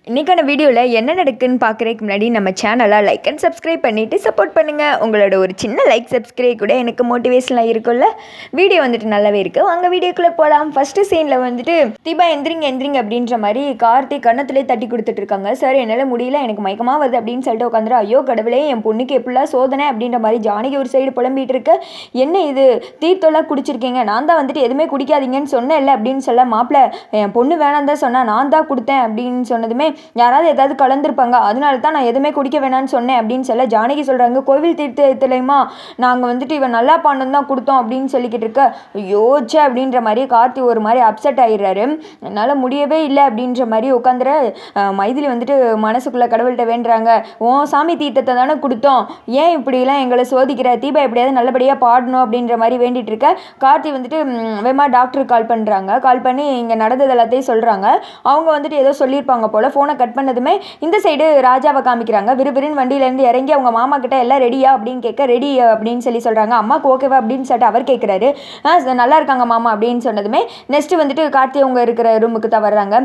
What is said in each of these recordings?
இன்றைக்கான வீடியோவில் என்ன நடக்குன்னு பார்க்குறதுக்கு முன்னாடி நம்ம சேனலை லைக் அண்ட் சப்ஸ்கிரைப் பண்ணிவிட்டு சப்போர்ட் பண்ணுங்கள். உங்களோட ஒரு சின்ன லைக் சப்ஸ்கிரைப் கூட எனக்கு மோட்டிவேஷனாக இருக்கும்ல. வீடியோ வந்துட்டு நல்லாவே இருக்குது. அங்கே வீடியோக்குள்ளே போகலாம். ஃபஸ்ட்டு சீனில் வந்துட்டு தீபா எந்திரிங்க அப்படின்ற மாதிரி கார்த்திக் கண்ணத்துலேயே தட்டி கொடுத்துட்ருக்காங்க. சார் என்னால் முடியல, எனக்கு மயக்கமாக வருது அப்படின்னு சொல்லிட்டு உட்காந்துரு. ஐயோ கடவுளே, என் பொண்ணுக்கு எப்படிலாம் சோதனை அப்படின்ற மாதிரி ஜானகி ஒரு சைடு புலம்பிகிட்டு இருக்க. என்ன இது தீர்த்தெல்லாம் குடிச்சிருக்கீங்க, நான் தான் வந்துட்டு எதுவுமே குடிக்காதீங்கன்னு சொன்னேன் இல்லை அப்படின்னு சொல்ல, மாப்பிள்ள என் பொண்ணு வேணாம் தான் சொன்னால் நான் தான் கொடுத்தேன் அப்படின்னு சொன்னதுமே யாராவது ஏதாவது கலந்துருப்பாங்க, அதனால தான் நான் எதுவுமே குடிக்க வேணான்னு சொன்னேன் அப்படின்னு சொல்ல ஜானகி சொல்கிறாங்க, கோவில் தீர்த்தத்துலையுமா நாங்கள் வந்துட்டு இவன் நல்லா பண்ணணும் தான் கொடுத்தோம் அப்படின்னு சொல்லிக்கிட்டு இருக்க. யோச்சே அப்படின்ற மாதிரி கார்த்தி ஒரு மாதிரி அப்செட் ஆகிடுறாரு. என்னால் முடியவே இல்லை அப்படின்ற மாதிரி உட்காந்துற மைதிலி வந்துட்டு மனசுக்குள்ளே கடவுள்கிட்ட வேண்டுறாங்க, ஓ சாமி தீர்த்தத்தை தானே கொடுத்தோம், ஏன் இப்படிலாம் எங்களை சோதிக்கிற, தீபா எப்படியாவது நல்லபடியாக பாடணும் அப்படின்ற மாதிரி வேண்டிகிட்டு இருக்க. கார்த்தி வந்துட்டு வேமா டாக்டருக்கு கால் பண்ணுறாங்க. கால் பண்ணி இங்கே நடந்தது எல்லாத்தையும் சொல்கிறாங்க. அவங்க வந்துட்டு ஏதோ சொல்லியிருப்பாங்க போல். ஃபோனை கட் பண்ணதுமே இந்த சைடு ராஜாவை காமிக்கிறாங்க. விறுவிறுன்னு வண்டியிலேருந்து இறங்கி அவங்க மாமா கிட்ட எல்லாம் ரெடியா அப்படின்னு கேட்க, ரெடி அப்படின்னு சொல்கிறாங்க. அம்மாவுக்கு ஓகேவா அப்படின்னு சொல்லிட்டு அவர் கேட்குறாரு. நல்லா இருக்காங்க மாமா அப்படின்னு சொன்னதுமே நெக்ஸ்ட் வந்துட்டு கார்த்தி அவங்க இருக்கிற ரூமுக்கு தான் வர்றாங்க.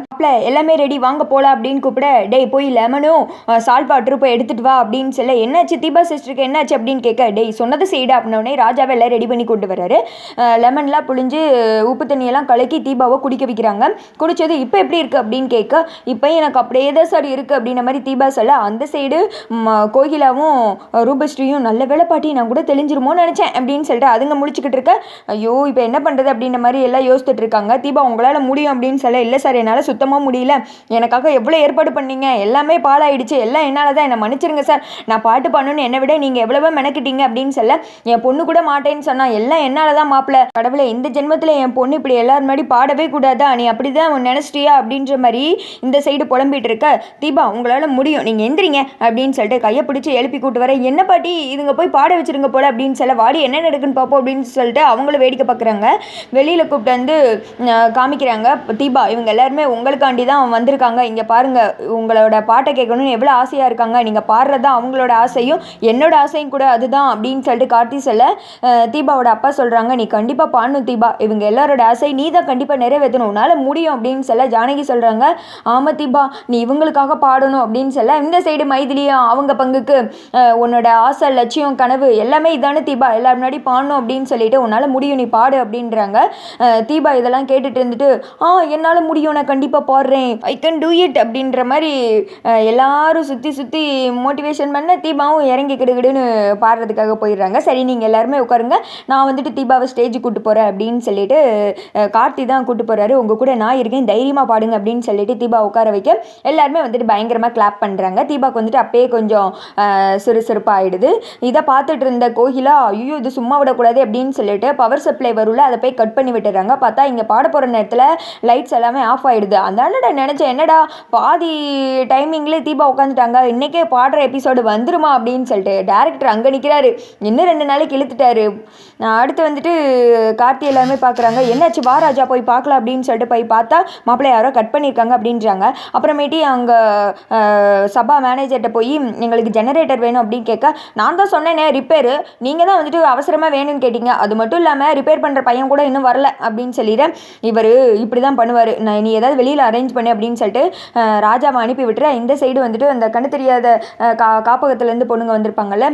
எல்லாமே ரெடி, வாங்க போகலாம் அப்படின்னு கூப்பிட, டேய் போய் லெமனும் சால்ட் வாட்டரும் போய் எடுத்துட்டு வா அப்படின்னு சொல்ல, என்னாச்சு தீபா சிஸ்டருக்கு என்னாச்சு அப்படின்னு கேட்க, டேய் சொன்னது செய்டா அப்படின்னே ராஜாவை எல்லாம் ரெடி பண்ணி கொண்டு வர்றாரு. லெமன்லாம் புழிஞ்சு உப்பு தண்ணியெல்லாம் கலக்கி தீபாவை குடிக்க வைக்கிறாங்க. குடிச்சது இப்போ எப்படி இருக்குது அப்படின்னு கேட்க, இப்போ எனக்கு அப்படியே தான் சார் இருக்குது அப்படின்ற மாதிரி தீபா சொல்ல, அந்த சைடு கோகிலாவும் ரூபஸ்ரீயும் நல்ல வேலை பாட்டி நான் கூட தெளிஞ்சிருமோன்னு நினச்சேன் அப்படின்னு சொல்லிட்டு அதுங்க முடிச்சுக்கிட்டு இருக்க. ஐயோ இப்போ என்ன பண்ணுறது அப்படின்ற மாதிரி எல்லாம் யோசிச்சுட்டு இருக்காங்க. தீபா உங்களால் முடியும் அப்படின்னு சொல்ல, இல்லை சார் என்னால் சுத்தமாக முடியல, எனக்காக எவ்வளோ ஏற்பாடு பண்ணீங்க, எல்லாமே பாலாயிடுச்சு, எல்லாம் என்னால் தான், என்னை மன்னிச்சிருங்க சார், நான் பாட்டு பண்ணணும்னு என்னை விட நீங்கள் எவ்வளவோ மெனக்கிட்டீங்க அப்படின்னு சொல்ல, என் பொண்ணு கூட மாட்டேன்னு சொன்னால் எல்லாம் என்னால் தான் மாப்பிள்ள, கடவுளை இந்த ஜென்மத்தில் என் பொண்ணு இப்படி எல்லாரும் முன்னாடி பாடவே கூடாதா, நீ அப்படி தான் நினச்சிட்டியா அப்படின்ற மாதிரி இந்த சைடு புலம்பிட்டு இருக்க. தீபா உங்களால் முடியும், நீங்கள் எந்திரிங்க அப்படின்னு சொல்லிட்டு கையை பிடிச்சி எழுப்பி கூட்டு வர. என்ன பாட்டி இதுங்க போய் பாட வச்சுருங்க போல அப்படின்னு சொல்ல, வாடி என்ன நடக்குன்னு பார்ப்போம் அப்படின்னு சொல்லிட்டு அவங்களும் வேடிக்கை பார்க்குறாங்க. வெளியில் கூப்பிட்டு வந்து காமிக்கிறாங்க. தீபா இவங்க எல்லாருமே உங்களுக்காண்டி தான் வந்திருக்காங்க, இங்கே பாருங்கள் உங்களோட பாட்டை கேட்கணும்னு எவ்வளோ ஆசையாக இருக்காங்க, நீங்கள் பாடுறது அவங்களோட ஆசையும் என்னோட ஆசையும் கூட அதுதான் அப்படின்னு சொல்லிட்டு கார்த்தி சொல்ல, தீபாவோட அப்பா சொல்கிறாங்க, நீ கண்டிப்பாக பாடணும் தீபா, இவங்க எல்லாரோட ஆசை நீ தான் கண்டிப்பாக நிறைவேற்றணும், உன்னால் முடியும் அப்படின்னு சொல்ல ஜானகி சொல்கிறாங்க, ஆமாம் தீபா நீ இவங்களுக்காக பாடணும் அப்படின்னு சொல்ல, இந்த சைடு மைதிலியும் அவங்க பங்குக்கு உன்னோட ஆசை லட்சியம் கனவு எல்லாமே இதானே தீபா, எல்லாரும் முன்னாடி பாடணும் அப்படின்னு சொல்லிட்டு உன்னால் முடியும் நீ பாடு அப்படின்றாங்க. தீபா இதெல்லாம் கேட்டுட்டு இருந்துட்டு, என்னால் முடியும், நான் கண்டிப்பாக பாடுறேன், ஐ கேன் டூ இட் அப்படின்ற மாதிரி எல்லாரும் சுற்றி மோட்டிவேஷன் பண்ண தீபாவும் இறங்கி கிடுகிடுன்னு பாடுறதுக்காக போயிடுறாங்க. சரி நீங்கள் எல்லாருமே உட்காருங்க, நான் வந்துட்டு தீபாவை ஸ்டேஜுக்கு கூட்டு போகிறேன் அப்படின்னு சொல்லிட்டு கார்த்தி தான் கூட்டு போகிறாரு. உங்கள் கூட நான் இருக்கேன், தைரியமாக பாடுங்க அப்படின்னு சொல்லிட்டு தீபா உட்கார வைக்க எல்லாருமே வந்துட்டு பயங்கரமாக கிளாப் பண்ணுறாங்க. தீபாவுக்கு வந்துட்டு அப்பயே கொஞ்சம் சுறுசுறுப்பாகிடுது. இதை பார்த்துட்டு இருந்த கோகிலா, ஐயோ இது சும்மா விடக்கூடாது அப்படின்னு சொல்லிட்டு பவர் சப்ளை வரும்ல அதை போய் கட் பண்ணி விட்டுறாங்க. பார்த்தா இங்கே பாட போகிற நேரத்தில் லைட்ஸ் எல்லாமே ஆஃப் ஆகிடுது. அதனால நினச்சேன் என்னடா பாதி டைமிங்லேயே தீபா உட்காந்துட்டாங்க, இன்றைக்கே பாடுற எபிசோடு வந்துருமா அப்படின்னு சொல்லிட்டு டேரக்டர் அங்கே நிற்கிறாரு, இன்னும் 2 நாளைக்கு இழுத்துட்டாரு. அடுத்து வந்துட்டு கார்த்தி எல்லாருமே பார்க்குறாங்க, என்னாச்சு வா ராஜா போய் பார்க்கலாம் அப்படின்னு சொல்லிட்டு போய் பார்த்தா மாப்பிள்ளை யாரோ கட் பண்ணியிருக்காங்க அப்படின்றாங்க. அப்புறமேட்டி அங்கே சபா மேனேஜர்கிட்ட போய் எங்களுக்கு ஜெனரேட்டர் வேணும் அப்படின்னு கேட்க, நான் தான் சொன்னேனே ரிப்பேரு, நீங்கள் தான் வந்துட்டு அவசரமாக வேணும்னு கேட்டிங்க, அது மட்டும் இல்லாமல் ரிப்பேர் பண்ணுற பையன் கூட இன்னும் வரல அப்படின்னு சொல்லிடுறேன். இவர் இப்படி தான் பண்ணுவார், நீ ஏதாவது வெளியில் அரேஞ்ச் பண்ணு அப்படின்னு சொல்லிட்டு ராஜாவை அனுப்பி விட்டுற. இந்த சைடு வந்துட்டு அந்த கண்ணு தெரியாத காப்பகத்துலேருந்து பொண்ணுங்க வந்திருப்பாங்கல்ல,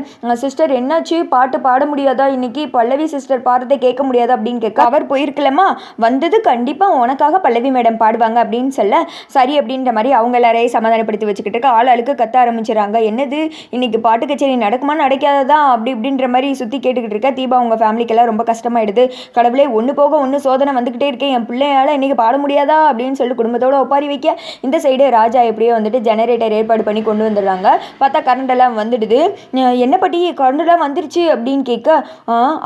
சிஸ்டர் என்னாச்சு பாட்டு பாட முடியாதா இன்னைக்கு, பல்லவி சிஸ்டர் பாடுறதை கேட்க முடியாதா அப்படின்னு கேட்க, அவர் போயிருக்கலமா வந்தது கண்டிப்பாக உனக்காக பல்லவி மேடம் பாடுவாங்க அப்படின்னு சொல்ல, சரி அப்படின்ற மாதிரி அவங்க எல்லாரையும் சமாதானப்படுத்தி வச்சுக்கிட்டு இருக்க. ஆளுக்கு கத்த ஆரம்பிச்சிடறாங்க, என்னது இன்னைக்கு பாட்டு கச்சேரி நடக்குமா நடக்காததா அப்படி இப்படின்ற மாதிரி சுற்றி கேட்டுக்கிட்டு இருக்க. தீபா அவங்க ஃபேமிலிக்கெல்லாம் ரொம்ப கஷ்டமாயிடுது. கடவுளே ஒன்று போக ஒன்று சோதனை வந்துக்கிட்டே இருக்கேன், என் பிள்ளையால் இன்றைக்கி பாட முடியாதா அப்படின்னு சொல்லிட்டு குடும்பத்தோடு ஒப்பாரி வைக்க, இந்த சைடு ராஜா எப்படியோ வந்துட்டு ஜெனரேட்டர் ஏற்பாடு பண்ணி கொண்டு வந்துடுறாங்க. பார்த்தா கரண்டெல்லாம் வந்துடுது. என்ன பட்டி கரண்டெல்லாம் வந்துருச்சு அப்படின்னு கேட்க,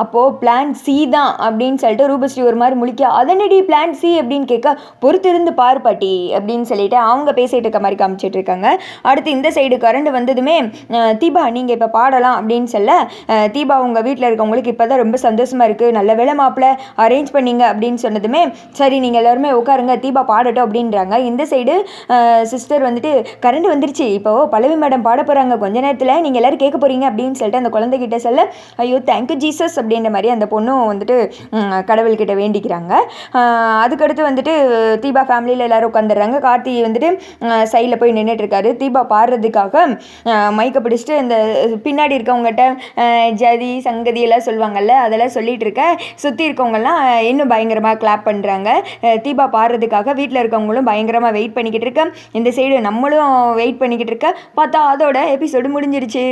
அப்போது பிளான் சி தான் அப்படின்னு சொல்லிட்டு ரூபஸ்ரீ ஒரு மாதிரி முழிக்க, அதனடி பிளான் சி அப்படின்னு கேட்க, பொறுத்திருந்து பாரு பாட்டி அப்படின்னு சொல்லிட்டு அவங்க பேசிகிட்டு இருக்க மாதிரி காமிச்சிட்டு இருக்காங்க. அடுத்து இந்த சைடு கரண்ட் வந்ததுமே, தீபா நீங்கள் இப்போ பாடலாம் அப்படின்னு சொல்ல, தீபா உங்கள் வீட்டில் இருக்கவங்களுக்கு இப்போ தான் ரொம்ப சந்தோஷமாக இருக்குது, நல்ல வேலை மாப்பிள்ள அரேஞ்ச் பண்ணிங்க அப்படின்னு சொன்னதுமே, சரி நீங்கள் எல்லாருமே உட்காருங்க தீபா பாடட்டும் அப்படின்றாங்க. இந்த சைடு சிஸ்டர் வந்துட்டு, கரண்ட் வந்துருச்சு, இப்போது பல்லவி மேடம் பாட போகிறாங்க, கொஞ்ச நேரத்தில் நீங்கள் எல்லோரும் கேட்க போகிறீங்க அப்படின்னு சொல்லிட்டு அந்த குழந்தைகிட்ட சொல்ல, ஐயோ தேங்க்யூ ஜீசஸ் அப்படின்ற மாதிரி அந்த பொண்ணும் வந்துட்டு கடவுள்கிட்ட வேண்டிக்கிறாங்க. அதுக்கடுத்து வந்துட்டு தீபா ஃபேமிலியில் எல்லோரும் உட்காந்துடுறாங்க. கார்த்தி வந்துட்டு சைடில் போய் நின்றுட்டுருக்காரு. தீபா பாடுறதுக்காக மைக்கை பிடிச்சிட்டு இந்த பின்னாடி இருக்கவங்ககிட்ட ஜதி சங்கதி எல்லாம் சொல்லுவாங்கள்ல, அதெல்லாம் சொல்லிகிட்டு இருக்க சுற்றி இருக்கவங்கெல்லாம் இன்னும் பயங்கரமாக கிளாப் பண்ணுறாங்க. தீபா பாடுறதுக்காக வீட்டில் இருக்கவங்களும் பயங்கரமாக வெயிட் பண்ணிக்கிட்டு இருக்க. இந்த சைடு நம்மளும் வெயிட் பண்ணிக்கிட்டு இருக்க. பார்த்தா அதோட எபிசோடு முடிஞ்சிருச்சு.